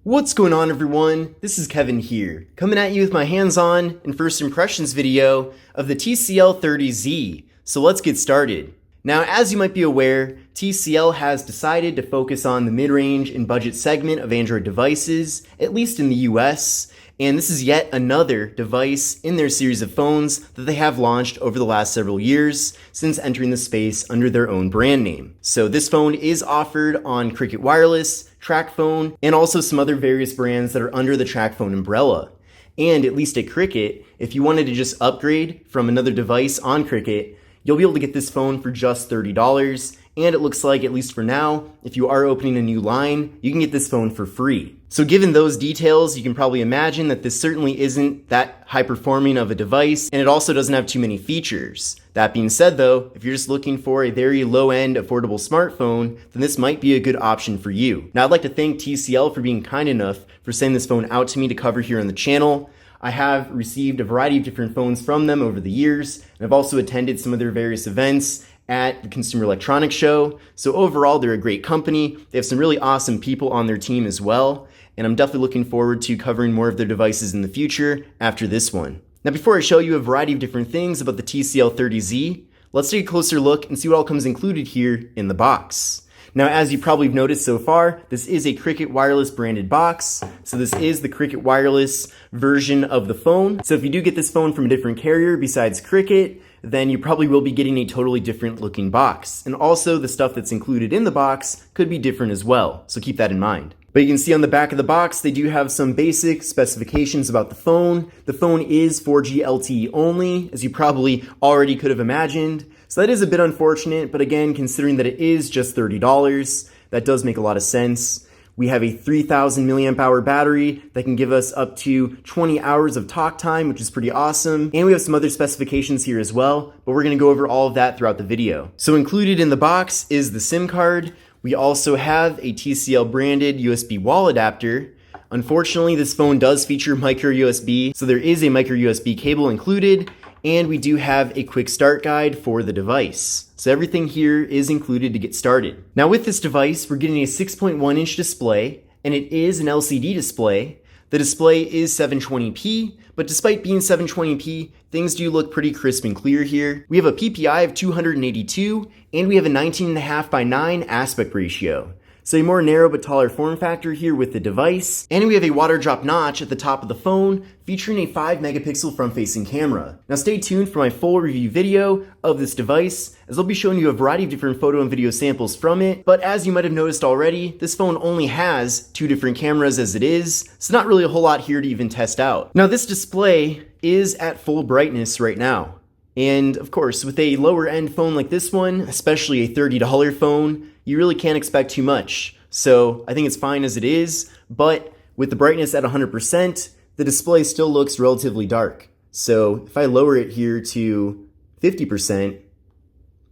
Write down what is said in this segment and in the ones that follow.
What's going on, everyone? This is Kevin here, coming at you with my hands-on and first impressions video of the TCL 30Z. So let's get started. Now, as you might be aware, TCL has decided to focus on the mid-range and budget segment of Android devices, at least in the US, and this is yet another device in their series of phones that they have launched over the last several years since entering the space under their own brand name. So this phone is offered on Cricket Wireless, TracFone, and also some other various brands that are under the TracFone umbrella. And at least at Cricket, if you wanted to just upgrade from another device on Cricket, you'll be able to get this phone for just $30. And it looks like, at least for now, if you are opening a new line, you can get this phone for free. So given those details, you can probably imagine that this certainly isn't that high-performing of a device, and it also doesn't have too many features. That being said though, if you're just looking for a very low-end, affordable smartphone, then this might be a good option for you. Now, I'd like to thank TCL for being kind enough for sending this phone out to me to cover here on the channel. I have received a variety of different phones from them over the years, and I've also attended some of their various events at the Consumer Electronics Show. So overall, they're a great company. They have some really awesome people on their team as well, and I'm definitely looking forward to covering more of their devices in the future after this one. Now, before I show you a variety of different things about the TCL 30Z, let's take a closer look and see what all comes included here in the box. Now, as you probably have noticed so far, this is a Cricket Wireless branded box. So this is the Cricket Wireless version of the phone. So if you do get this phone from a different carrier besides Cricket, then you probably will be getting a totally different looking box. And also the stuff that's included in the box could be different as well. So keep that in mind. But you can see on the back of the box, they do have some basic specifications about the phone. The phone is 4G LTE only, as you probably already could have imagined. So that is a bit unfortunate, but again, considering that it is just $30, that does make a lot of sense. We have a 3000 milliamp hour battery that can give us up to 20 hours of talk time, which is pretty awesome. And we have some other specifications here as well, but we're gonna go over all of that throughout the video. So included in the box is the SIM card. We also have a TCL branded USB wall adapter. Unfortunately, this phone does feature micro USB, so there is a micro USB cable included, and we do have a quick start guide for the device. So everything here is included to get started. Now with this device, we're getting a 6.1 inch display, and it is an LCD display. The display is 720p, but despite being 720p, things do look pretty crisp and clear here. We have a PPI of 282, and we have a 19.5 by 9 aspect ratio. So a more narrow but taller form factor here with the device. And we have a water drop notch at the top of the phone featuring a 5 megapixel front-facing camera. Now stay tuned for my full review video of this device, as I'll be showing you a variety of different photo and video samples from it. But as you might have noticed already, this phone only has 2 different cameras as it is, so not really a whole lot here to even test out. Now this display is at full brightness right now. And of course, with a lower end phone like this one, especially a $30 phone, you really can't expect too much. So I think it's fine as it is, but with the brightness at 100%, the display still looks relatively dark. So if I lower it here to 50%,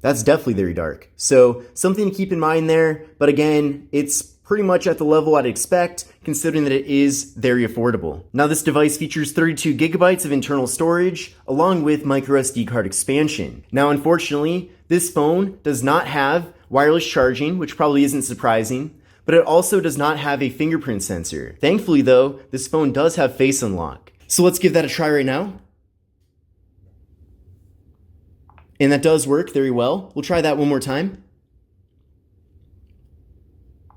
that's definitely very dark. So something to keep in mind there, but again, it's pretty much at the level I'd expect, considering that it is very affordable. Now this device features 32 gigabytes of internal storage, along with micro SD card expansion. Now unfortunately, this phone does not have wireless charging, which probably isn't surprising, but it also does not have a fingerprint sensor. Thankfully though, this phone does have face unlock. So let's give that a try right now. And that does work very well. We'll try that one more time.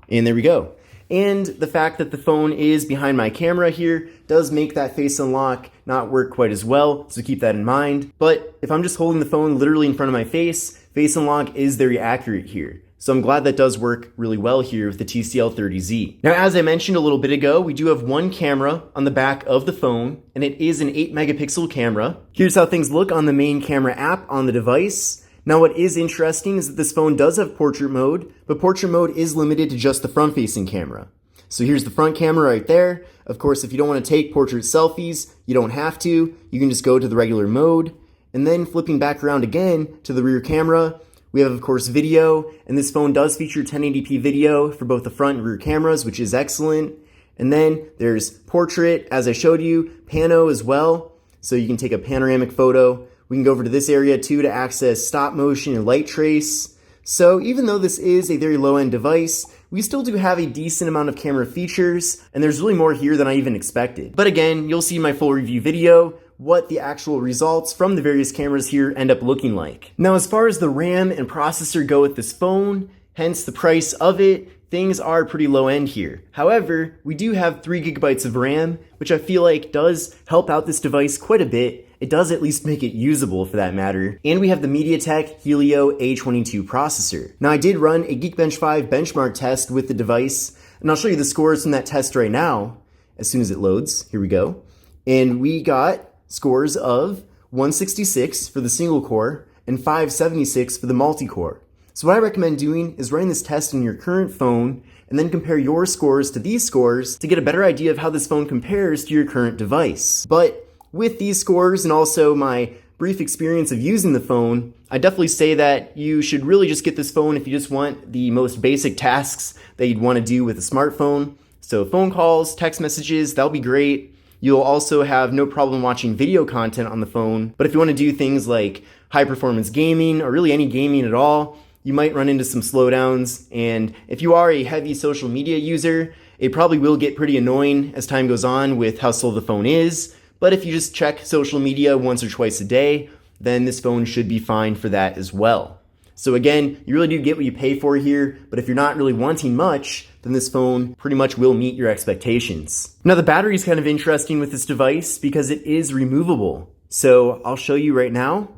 And there we go. And the fact that the phone is behind my camera here does make that face unlock not work quite as well, so keep that in mind. But if I'm just holding the phone literally in front of my face unlock is very accurate here. So I'm glad that does work really well here with the TCL 30Z. Now, as I mentioned a little bit ago, we do have one camera on the back of the phone, and it is an 8 megapixel camera. Here's how things look on the main camera app on the device. Now what is interesting is that this phone does have portrait mode, but portrait mode is limited to just the front-facing camera. So here's the front camera right there. Of course, if you don't want to take portrait selfies, you don't have to. You can just go to the regular mode. And then flipping back around again to the rear camera, we have, of course, video. And this phone does feature 1080p video for both the front and rear cameras, which is excellent. And then there's portrait, as I showed you, pano as well. So you can take a panoramic photo. We can go over to this area too to access stop motion and light trace. So even though this is a very low-end device, we still do have a decent amount of camera features, and there's really more here than I even expected. But again, you'll see in my full review video what the actual results from the various cameras here end up looking like. Now, as far as the RAM and processor go with this phone, hence the price of it, things are pretty low end here. However, we do have 3 gigabytes of RAM, which I feel like does help out this device quite a bit. It does at least make it usable for that matter. And we have the MediaTek Helio A22 processor. Now, I did run a Geekbench 5 benchmark test with the device, and I'll show you the scores from that test right now as soon as it loads. Here we go. And we got scores of 166 for the single core and 576 for the multi-core. So what I recommend doing is running this test on your current phone and then compare your scores to these scores to get a better idea of how this phone compares to your current device. But with these scores and also my brief experience of using the phone, I definitely say that you should really just get this phone if you just want the most basic tasks that you'd want to do with a smartphone. So phone calls, text messages, that'll be great. You'll also have no problem watching video content on the phone. But if you want to do things like high performance gaming or really any gaming at all, you might run into some slowdowns. And if you are a heavy social media user, it probably will get pretty annoying as time goes on with how slow the phone is. But if you just check social media once or twice a day, then this phone should be fine for that as well. So again, you really do get what you pay for here, but if you're not really wanting much, then this phone pretty much will meet your expectations. Now the battery is kind of interesting with this device because it is removable. So I'll show you right now.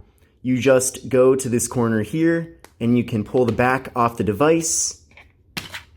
You just go to this corner here and you can pull the back off the device.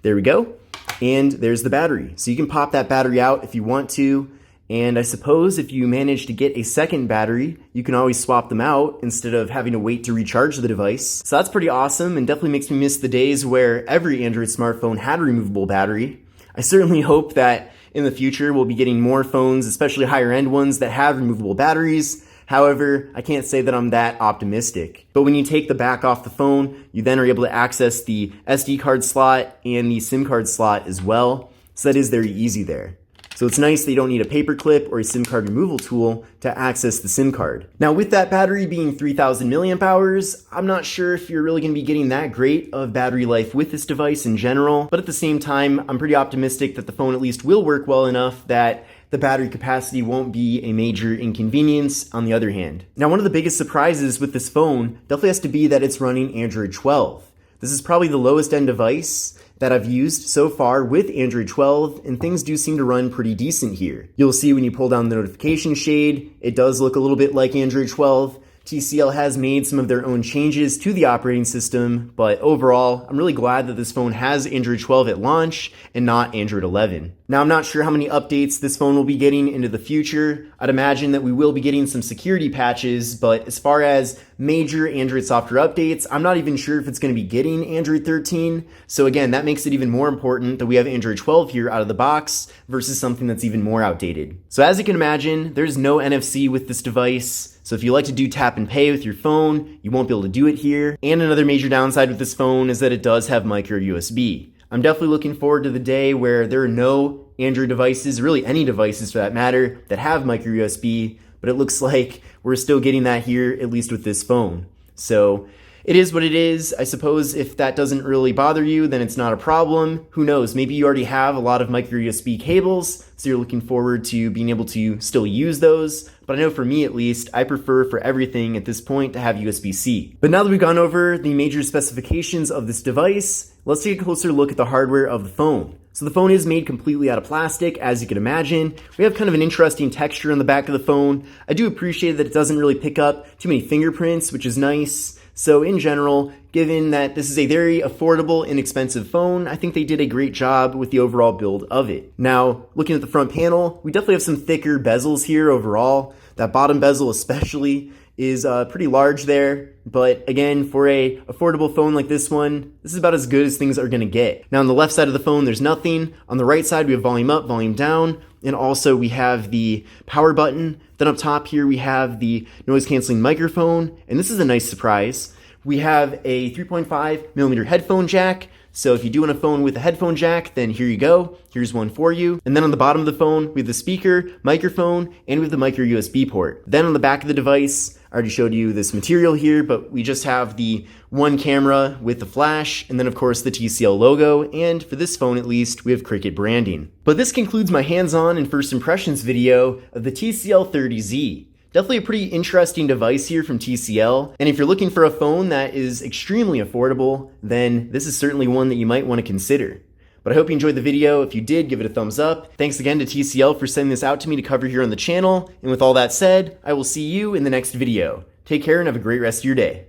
There we go. And there's the battery. So you can pop that battery out if you want to. And I suppose if you manage to get a second battery, you can always swap them out instead of having to wait to recharge the device. So that's pretty awesome and definitely makes me miss the days where every Android smartphone had a removable battery. I certainly hope that in the future we'll be getting more phones, especially higher end ones that have removable batteries. However, I can't say that I'm that optimistic. But when you take the back off the phone, you then are able to access the SD card slot and the SIM card slot as well. So that is very easy there. So it's nice that you don't need a paper clip or a SIM card removal tool to access the SIM card. Now with that battery being 3000 milliamp hours, I'm not sure if you're really going to be getting that great of battery life with this device in general, but at the same time, I'm pretty optimistic that the phone at least will work well enough that the battery capacity won't be a major inconvenience on the other hand. Now one of the biggest surprises with this phone definitely has to be that it's running Android 12. This is probably the lowest end device that I've used so far with Android 12, and things do seem to run pretty decent here. You'll see when you pull down the notification shade, it does look a little bit like Android 12. TCL has made some of their own changes to the operating system, but overall, I'm really glad that this phone has Android 12 at launch and not Android 11. Now, I'm not sure how many updates this phone will be getting into the future. I'd imagine that we will be getting some security patches, but as far as major Android software updates, I'm not even sure if it's going to be getting Android 13. So again, that makes it even more important that we have Android 12 here out of the box versus something that's even more outdated. So as you can imagine, there's no NFC with this device. So if you like to do tap and pay with your phone, you won't be able to do it here. And another major downside with this phone is that it does have micro USB. I'm definitely looking forward to the day where there are no Android devices, really any devices for that matter, that have micro USB, but it looks like we're still getting that here, at least with this phone. So it is what it is. I suppose if that doesn't really bother you, then it's not a problem. Who knows? Maybe you already have a lot of micro USB cables, so you're looking forward to being able to still use those. But I know for me at least, I prefer for everything at this point to have USB-C. But now that we've gone over the major specifications of this device, let's take a closer look at the hardware of the phone. So the phone is made completely out of plastic, as you can imagine. We have kind of an interesting texture on the back of the phone. I do appreciate that it doesn't really pick up too many fingerprints, which is nice. So in general, given that this is a very affordable, inexpensive phone, I think they did a great job with the overall build of it. Now, looking at the front panel, we definitely have some thicker bezels here overall. That bottom bezel especially is pretty large there. But again, for a affordable phone like this one, this is about as good as things are gonna get. Now on the left side of the phone, there's nothing. On the right side, we have volume up, volume down, and also we have the power button. Then up top here, we have the noise canceling microphone, and this is a nice surprise. We have a 3.5 millimeter headphone jack, So if you do want a phone with a headphone jack, then here you go. Here's one for you. And then on the bottom of the phone, we have the speaker, microphone, and we have the micro USB port. Then on the back of the device, I already showed you this material here, but we just have the one camera with the flash, and then of course the TCL logo, and for this phone at least, we have Cricket branding. But this concludes my hands-on and first impressions video of the TCL 30Z. Definitely a pretty interesting device here from TCL, and if you're looking for a phone that is extremely affordable, then this is certainly one that you might want to consider. But I hope you enjoyed the video. If you did, give it a thumbs up. Thanks again to TCL for sending this out to me to cover here on the channel, and with all that said, I will see you in the next video. Take care and have a great rest of your day.